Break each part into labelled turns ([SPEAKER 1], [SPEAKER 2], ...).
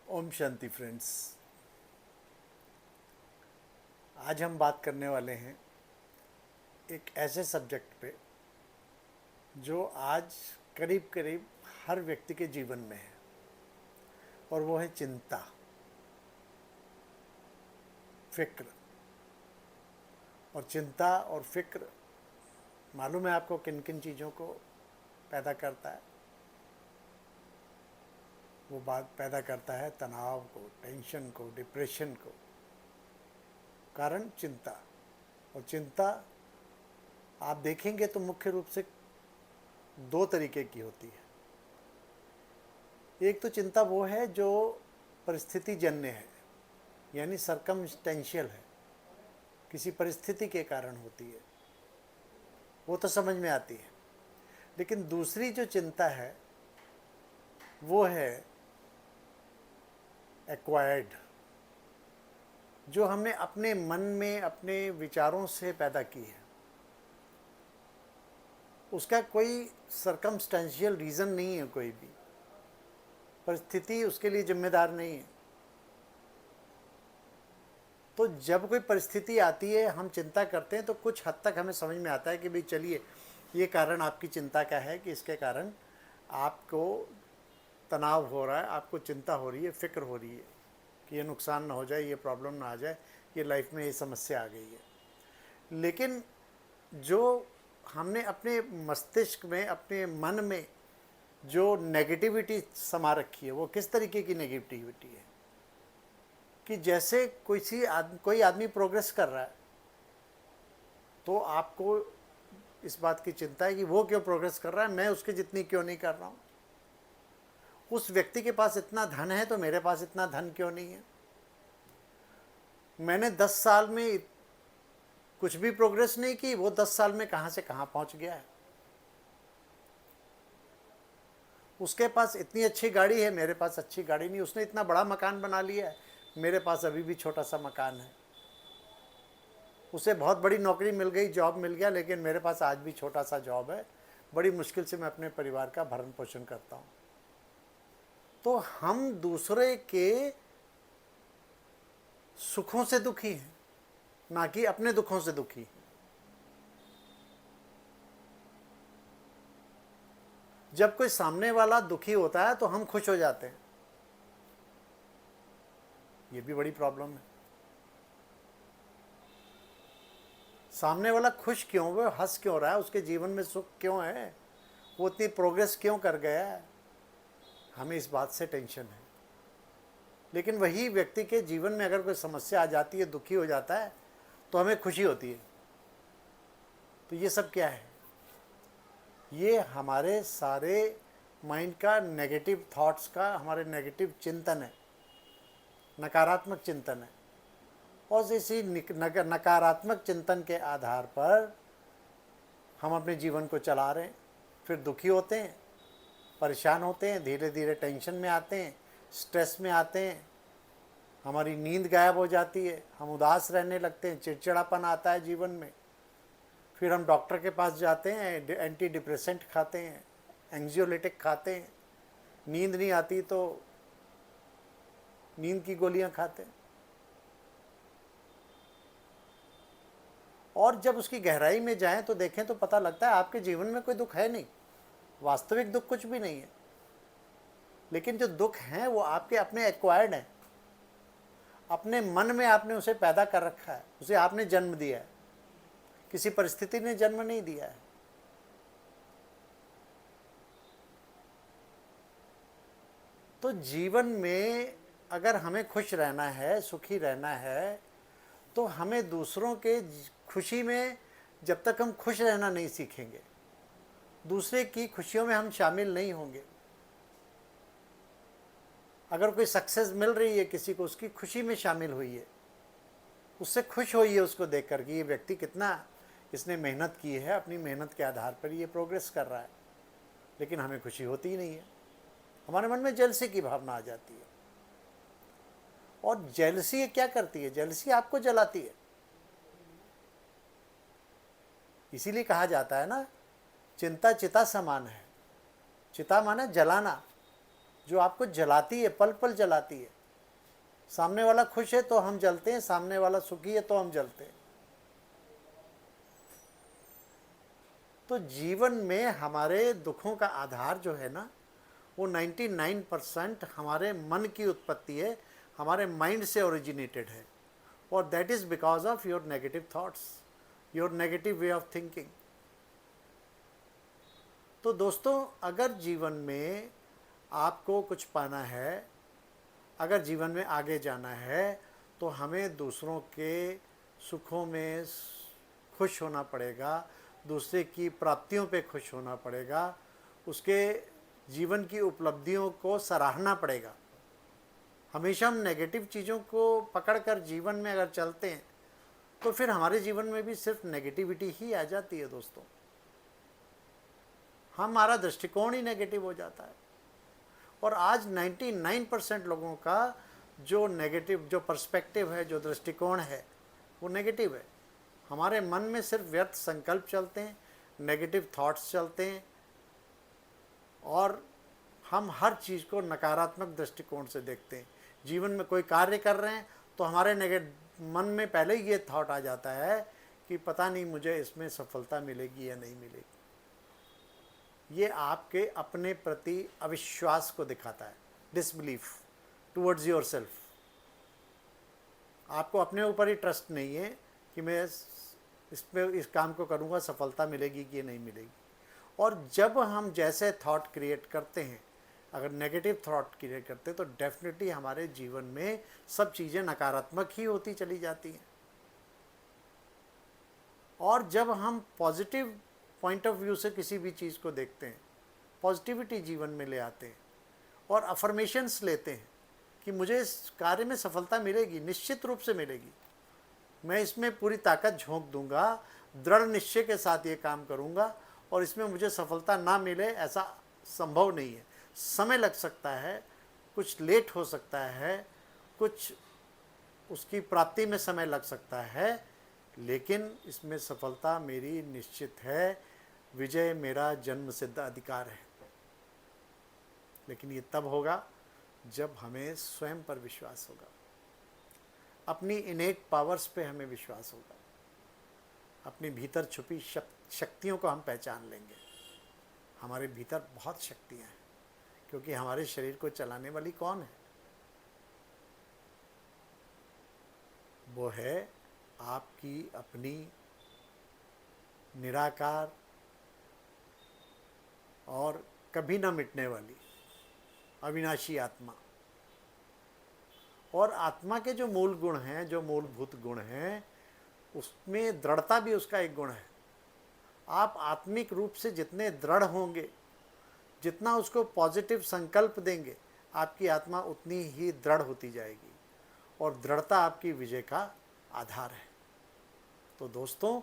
[SPEAKER 1] Om Shanti friends. आज हम बात करने वाले हैं एक ऐसे सब्जेक्ट पे जो आज करीब करीब हर व्यक्ति के जीवन में है, और वो है चिंता, फिक्र। और चिंता और फिक्र मालूम है आपको किन किन चीज़ों को पैदा करता है? वो बात पैदा करता है तनाव को, टेंशन को, डिप्रेशन को। कारण चिंता। और चिंता आप देखेंगे तो मुख्य रूप से दो तरीके की होती है। एक तो चिंता वो है जो परिस्थिति जन्य है, यानी सरकमस्टेंशियल है, किसी परिस्थिति के कारण होती है, वो तो समझ में आती है। लेकिन दूसरी जो चिंता है वो है एक्वायर्ड, जो हमने अपने मन में अपने विचारों से पैदा की है। उसका कोई सरकमस्टेंशियल रीज़न नहीं है, कोई भी परिस्थिति उसके लिए जिम्मेदार नहीं है। तो जब कोई परिस्थिति आती है, हम चिंता करते हैं, तो कुछ हद तक हमें समझ में आता है कि भाई चलिए, ये कारण आपकी चिंता का है कि इसके कारण आपको तनाव हो रहा है, आपको चिंता हो रही है, फिक्र हो रही है कि ये नुकसान ना हो जाए, ये प्रॉब्लम ना आ जाए, ये लाइफ में ये समस्या आ गई है। लेकिन जो हमने अपने मस्तिष्क में, अपने मन में जो नेगेटिविटी समा रखी है, वो किस तरीके की नेगेटिविटी है कि जैसे कोई आदमी प्रोग्रेस कर रहा है, तो आपको इस बात की चिंता है कि वो क्यों प्रोग्रेस कर रहा है, मैं उसके जितनी क्यों नहीं कर रहा हूँ। उस व्यक्ति के पास इतना धन है तो मेरे पास इतना धन क्यों नहीं है। मैंने 10 साल में कुछ भी प्रोग्रेस नहीं की, वो 10 साल में कहाँ से कहाँ पहुँच गया है। उसके पास इतनी अच्छी गाड़ी है, मेरे पास अच्छी गाड़ी नहीं। उसने इतना बड़ा मकान बना लिया है, मेरे पास अभी भी छोटा सा मकान है। उसे बहुत बड़ी नौकरी मिल गई, जॉब मिल गया, लेकिन मेरे पास आज भी छोटा सा जॉब है। बड़ी मुश्किल से मैं अपने परिवार का भरण पोषण करता हूँ। तो हम दूसरे के सुखों से दुखी हैं, ना कि अपने दुखों से दुखी हैं। जब कोई सामने वाला दुखी होता है तो हम खुश हो जाते हैं। ये भी बड़ी प्रॉब्लम है। सामने वाला खुश क्यों, वो हंस क्यों रहा है, उसके जीवन में सुख क्यों है, वो इतनी प्रोग्रेस क्यों कर गया है, हमें इस बात से टेंशन है। लेकिन वही व्यक्ति के जीवन में अगर कोई समस्या आ जाती है, दुखी हो जाता है, तो हमें खुशी होती है। तो ये सब क्या है? ये हमारे सारे माइंड का नेगेटिव थॉट्स का, हमारे नेगेटिव चिंतन है, नकारात्मक चिंतन है। और इसी नकारात्मक चिंतन के आधार पर हम अपने जीवन को चला रहे हैं। फिर दुखी होते हैं, परेशान होते हैं, धीरे धीरे टेंशन में आते हैं, स्ट्रेस में आते हैं, हमारी नींद गायब हो जाती है, हम उदास रहने लगते हैं, चिड़चिड़ापन आता है जीवन में। फिर हम डॉक्टर के पास जाते हैं, एंटी डिप्रेसेंट खाते हैं, एंग्जियोलिटिक खाते हैं, नींद नहीं आती तो नींद की गोलियां खाते हैं। और जब उसकी गहराई में जाएं तो देखें तो पता लगता है आपके जीवन में कोई दुख है नहीं, वास्तविक दुख कुछ भी नहीं है। लेकिन जो दुख हैं वो आपके अपने एक्वायर्ड हैं, अपने मन में आपने उसे पैदा कर रखा है, उसे आपने जन्म दिया है, किसी परिस्थिति ने जन्म नहीं दिया है। तो जीवन में अगर हमें खुश रहना है, सुखी रहना है, तो हमें दूसरों के खुशी में, जब तक हम खुश रहना नहीं सीखेंगे, दूसरे की खुशियों में हम शामिल नहीं होंगे। अगर कोई सक्सेस मिल रही है किसी को, उसकी खुशी में शामिल हुई है, उससे खुश होइए उसको देख कर कि ये व्यक्ति कितना इसने मेहनत की है, अपनी मेहनत के आधार पर ये प्रोग्रेस कर रहा है। लेकिन हमें खुशी होती ही नहीं है, हमारे मन में जेलसी की भावना आ जाती है। और जेलसी क्या करती है? जेलसी आपको जलाती है। इसीलिए कहा जाता है ना, चिंता चिता समान है। चिता माने जलाना, जो आपको जलाती है, पल पल जलाती है। सामने वाला खुश है तो हम जलते हैं, सामने वाला सुखी है तो हम जलते हैं। तो जीवन में हमारे दुखों का आधार जो है ना, वो 99% हमारे मन की उत्पत्ति है, हमारे माइंड से ओरिजिनेटेड है। और that is because of your negative thoughts, your negative way of thinking. तो दोस्तों, अगर जीवन में आपको कुछ पाना है, अगर जीवन में आगे जाना है, तो हमें दूसरों के सुखों में खुश होना पड़ेगा, दूसरे की प्राप्तियों पे खुश होना पड़ेगा, उसके जीवन की उपलब्धियों को सराहना पड़ेगा। हमेशा हम नेगेटिव चीज़ों को पकड़कर जीवन में अगर चलते हैं तो फिर हमारे जीवन में भी सिर्फ नेगेटिविटी ही आ जाती है दोस्तों। हमारा दृष्टिकोण ही नेगेटिव हो जाता है। और आज 99% लोगों का जो नेगेटिव, जो पर्सपेक्टिव है, जो दृष्टिकोण है, वो नेगेटिव है। हमारे मन में सिर्फ व्यर्थ संकल्प चलते हैं, नेगेटिव थॉट्स चलते हैं, और हम हर चीज़ को नकारात्मक दृष्टिकोण से देखते हैं। जीवन में कोई कार्य कर रहे हैं तो हमारे मन में पहले ही ये थॉट आ जाता है कि पता नहीं मुझे इसमें सफलता मिलेगी या नहीं मिलेगी। ये आपके अपने प्रति अविश्वास को दिखाता है, डिसबिलीफ टुवर्ड्स योर सेल्फ। आपको अपने ऊपर ही ट्रस्ट नहीं है कि मैं इस काम को करूँगा, सफलता मिलेगी कि नहीं मिलेगी। और जब हम जैसे थॉट क्रिएट करते हैं, अगर नेगेटिव थॉट क्रिएट करते हैं, तो डेफिनेटली हमारे जीवन में सब चीज़ें नकारात्मक ही होती चली जाती हैं। और जब हम पॉजिटिव पॉइंट ऑफ व्यू से किसी भी चीज़ को देखते हैं, पॉजिटिविटी जीवन में ले आते हैं और अफर्मेशंस लेते हैं कि मुझे इस कार्य में सफलता मिलेगी, निश्चित रूप से मिलेगी, मैं इसमें पूरी ताकत झोंक दूंगा, दृढ़ निश्चय के साथ ये काम करूंगा, और इसमें मुझे सफलता ना मिले ऐसा संभव नहीं है। समय लग सकता है, कुछ लेट हो सकता है, कुछ उसकी प्राप्ति में समय लग सकता है, लेकिन इसमें सफलता मेरी निश्चित है। विजय मेरा जन्म सिद्ध अधिकार है। लेकिन ये तब होगा जब हमें स्वयं पर विश्वास होगा, अपनी इनेट पावर्स पे हमें विश्वास होगा, अपने भीतर छुपी शक्तियों को हम पहचान लेंगे। हमारे भीतर बहुत शक्तियाँ हैं, क्योंकि हमारे शरीर को चलाने वाली कौन है? वो है आपकी अपनी निराकार और कभी ना मिटने वाली अविनाशी आत्मा। और आत्मा के जो मूल गुण हैं, जो मूलभूत गुण हैं, उसमें दृढ़ता भी उसका एक गुण है। आप आत्मिक रूप से जितने दृढ़ होंगे, जितना उसको पॉजिटिव संकल्प देंगे, आपकी आत्मा उतनी ही दृढ़ होती जाएगी, और दृढ़ता आपकी विजय का आधार है। तो दोस्तों,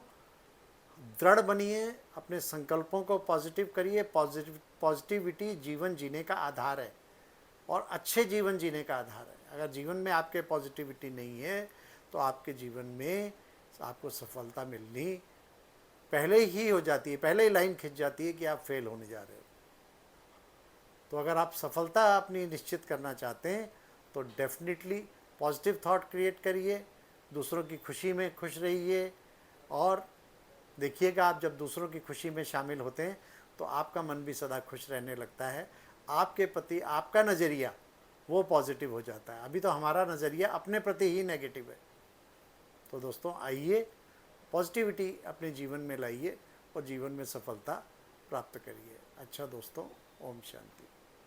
[SPEAKER 1] दृढ़ बनिए, अपने संकल्पों को पॉजिटिव करिए। पॉजिटिविटी जीवन जीने का आधार है, और अच्छे जीवन जीने का आधार है। अगर जीवन में आपके पॉजिटिविटी नहीं है, तो आपके जीवन में आपको सफलता मिलनी पहले ही हो जाती है, पहले ही लाइन खिंच जाती है कि आप फेल होने जा रहे हो। तो अगर आप सफलता अपनी निश्चित करना चाहते हैं, तो डेफिनेटली पॉजिटिव थॉट क्रिएट करिए, दूसरों की खुशी में खुश रहिए, और देखिएगा आप जब दूसरों की खुशी में शामिल होते हैं तो आपका मन भी सदा खुश रहने लगता है। आपके प्रति आपका नज़रिया वो पॉजिटिव हो जाता है। अभी तो हमारा नज़रिया अपने प्रति ही नेगेटिव है। तो दोस्तों, आइए पॉजिटिविटी अपने जीवन में लाइए और जीवन में सफलता प्राप्त करिए। अच्छा दोस्तों, ओम शांति।